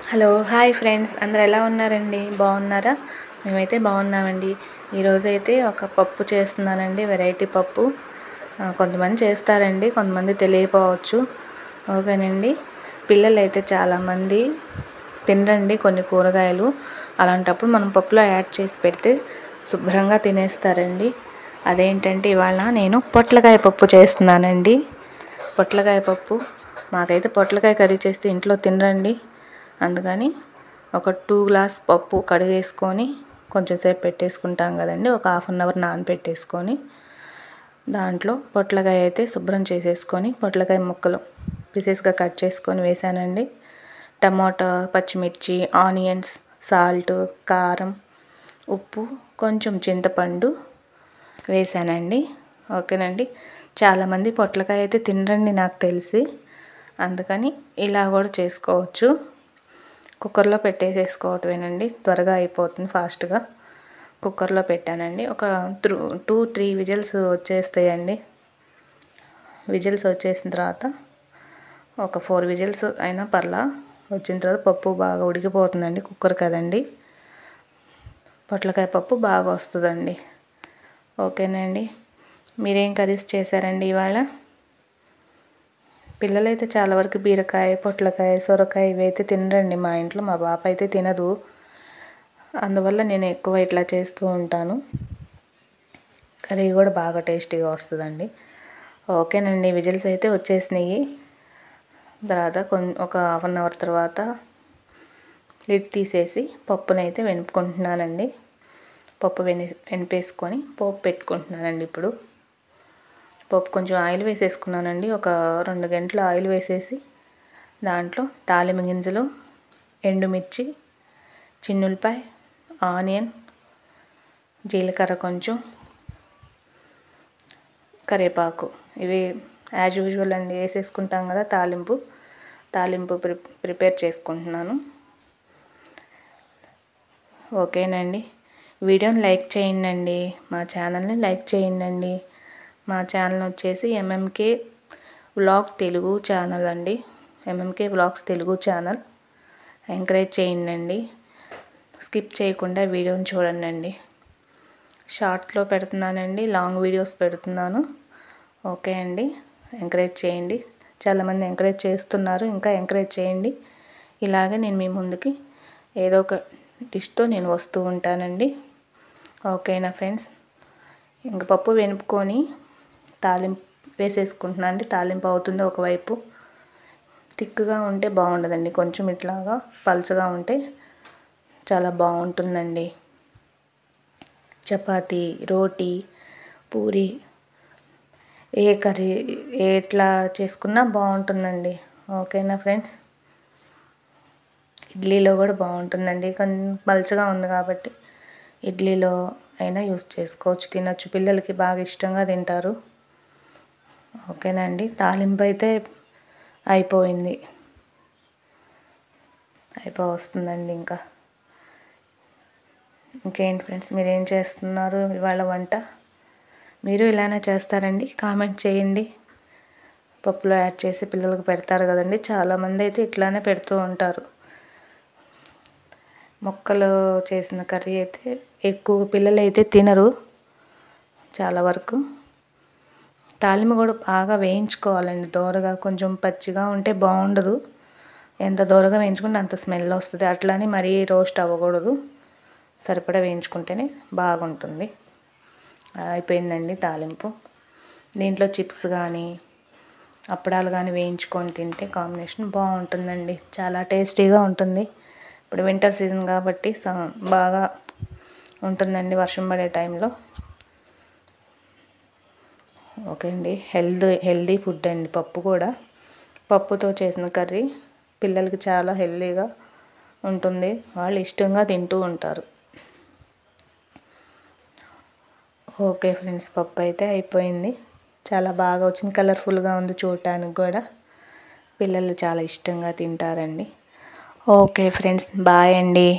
Hello hi friends, అందరు ఎలా ఉన్నారండి? బాగున్నారా? మేమైతే బాగున్నామండి. ఈరోజైతే ఒక పప్పు చేస్తున్నానండి, వెరైటీ పప్పు. కొంతమంది చేస్తారండి, కొంతమంది తెలియకపోవచ్చు. ఓకేనండి. పిల్లలు అయితే చాలామంది తినరండి కొన్ని కూరగాయలు. అలాంటప్పుడు మనం పప్పులో యాడ్ చేసి పెడితే శుభ్రంగా తినేస్తారండి. అదేంటంటే ఇవాళ నేను పొట్లకాయ పప్పు చేస్తున్నానండి. పొట్లకాయ పప్పు మాకైతే పొట్లకాయ కర్రీ చేస్తే ఇంట్లో తినరండి. అందుకని ఒక 2 గ్లాస్ పప్పు కడిగేసుకొని కొంచెం సేపు పెట్టేసుకుంటాం కదండి. ఒక హాఫ్ అన్ అవర్ నానబెట్టేసుకొని దాంట్లో పొట్లకాయ అయితే శుభ్రం చేసేసుకొని పొట్లకాయ ముక్కలు పీసెస్గా కట్ చేసుకొని వేసానండి. టమాటా, పచ్చిమిర్చి, ఆనియన్స్, సాల్ట్, కారం, ఉప్పు, కొంచెం చింతపండు వేసానండి. ఓకేనండి. చాలామంది పొట్లకాయ అయితే తినరండి నాకు తెలిసి. అందుకని ఇలా కూడా చేసుకోవచ్చు. కుక్కర్లో పెట్టేసేసుకోవటమేనండి, త్వరగా అయిపోతుంది, ఫాస్ట్గా. కుక్కర్లో పెట్టానండి. ఒక 2-3 విజిల్స్ వచ్చేస్తాయండి. విజిల్స్ వచ్చేసిన తర్వాత ఒక 4 విజిల్స్ అయినా పర్లా వచ్చిన తర్వాత పప్పు బాగా ఉడికిపోతుందండి. కుక్కర్ కదండి, పొట్లకాయ పప్పు బాగా వస్తుందండి. ఓకేనండి. మీరేం కర్రీస్ చేశారండి ఇవాళ? పిల్లలైతే చాలా వరకు బీరకాయ, పొట్లకాయ, సొరకాయ ఇవైతే తినరండి మా ఇంట్లో. మా పాప అయితే తినదు. అందువల్ల నేను ఎక్కువ ఇట్లా చేస్తూ ఉంటాను. కర్రీ కూడా బాగా టేస్టీగా వస్తుందండి. ఓకేనండి. విజిల్స్ అయితే వచ్చేసినాయి. తర్వాత ఒక హాఫ్ అన్ అవర్ తర్వాత లిడ్ తీసేసి పప్పునైతే వెనుపుకుంటున్నానండి. పప్పు వెనిపేసుకొని పోపు పెట్టుకుంటున్నానండి. ఇప్పుడు పప్పు కొంచెం ఆయిల్ వేసేసుకున్నానండి. ఒక 2 గంటలు ఆయిల్ వేసేసి దాంట్లో తాలింపు గింజలు, ఎండుమిర్చి, చిన్నులపాయ, ఆనియన్, జీలకర్ర, కొంచెం కరివేపాకు, ఇవి యాజ్ యూజువల్ అండి వేసేసుకుంటాం కదా. తాలింపు ప్రిపేర్ చేసుకుంటున్నాను. ఓకేనండి. వీడియోని లైక్ చేయండి, మా ఛానల్ని లైక్ చేయండి. మా ఛానల్ వచ్చేసి ఎంఎంకే వ్లాగ్ తెలుగు ఛానల్ అండి. MMK vlogs Telugu channel. Encourage చేయండి. స్కిప్ చేయకుండా వీడియోని చూడండి. షార్ట్స్లో పెడుతున్నానండి, లాంగ్ వీడియోస్ పెడుతున్నాను. ఓకే అండి. ఎంకరేజ్ చేయండి. చాలామంది ఎంకరేజ్ చేస్తున్నారు, ఇంకా ఎంకరేజ్ చేయండి. ఇలాగే నేను మీ ముందుకి ఏదో ఒక డిష్తో నేను వస్తూ ఉంటానండి. ఓకేనా ఫ్రెండ్స్? ఇంక పప్పు వెనుపుకొని తాలింపు వేసేసుకుంటున్నాను అండి. తాలింపు అవుతుంది ఒకవైపు. థిక్గా ఉంటే బాగుండదండి, కొంచెం ఇట్లాగా పల్చగా ఉంటే చాలా బాగుంటుందండి. చపాతీ, రోటీ, పూరి, ఏ కర్రీ ఎట్లా చేసుకున్నా బాగుంటుందండి. ఓకేనా ఫ్రెండ్స్? ఇడ్లీలో కూడా బాగుంటుందండి. కొంచెం పల్చగా ఉంది కాబట్టి ఇడ్లీలో అయినా యూస్ చేసుకోవచ్చు, తినచ్చు. పిల్లలకి బాగా ఇష్టంగా తింటారు. ఓకేనండి. తాలింపు అయితే అయిపోయింది, వస్తుందండి. ఇంకేంటి ఫ్రెండ్స్, మీరు ఏం చేస్తున్నారు ఇవాళ వంట? మీరు ఇలానే చేస్తారండి? కామెంట్ చేయండి. పప్పులో యాడ్ చేసి పిల్లలకు పెడతారు కదండి. చాలామంది అయితే ఇట్లానే పెడుతూ ఉంటారు. మొక్కలు చేసిన కర్రీ అయితే ఎక్కువ పిల్లలు అయితే తినరు చాలా వరకు. తాలింపు కూడా బాగా వేయించుకోవాలండి, దోరగా. కొంచెం పచ్చిగా ఉంటే బాగుండదు. ఎంత దోరగా వేయించుకుంటే అంత స్మెల్ వస్తుంది. అట్లని మరీ రోస్ట్ అవ్వకూడదు, సరిపడా వేయించుకుంటేనే బాగుంటుంది. అయిపోయిందండి తాలింపు. దీంట్లో చిప్స్ కానీ అప్పడాలు కానీ వేయించుకొని తింటే కాంబినేషన్ బాగుంటుందండి, చాలా టేస్టీగా ఉంటుంది. ఇప్పుడు వింటర్ సీజన్ కాబట్టి బాగా ఉంటుందండి, వర్షం పడే టైంలో. ఓకే అండి. హెల్దీ ఫుడ్ అండి పప్పు కూడా. పప్పుతో చేసిన కర్రీ పిల్లలకి చాలా హెల్దీగా ఉంటుంది, వాళ్ళు ఇష్టంగా తింటూ ఉంటారు. ఓకే ఫ్రెండ్స్, పప్పు అయితే అయిపోయింది. చాలా బాగా వచ్చింది, కలర్ఫుల్గా ఉంది చూడటానికి కూడా. పిల్లలు చాలా ఇష్టంగా తింటారండి. ఓకే ఫ్రెండ్స్, బాయ్ అండి.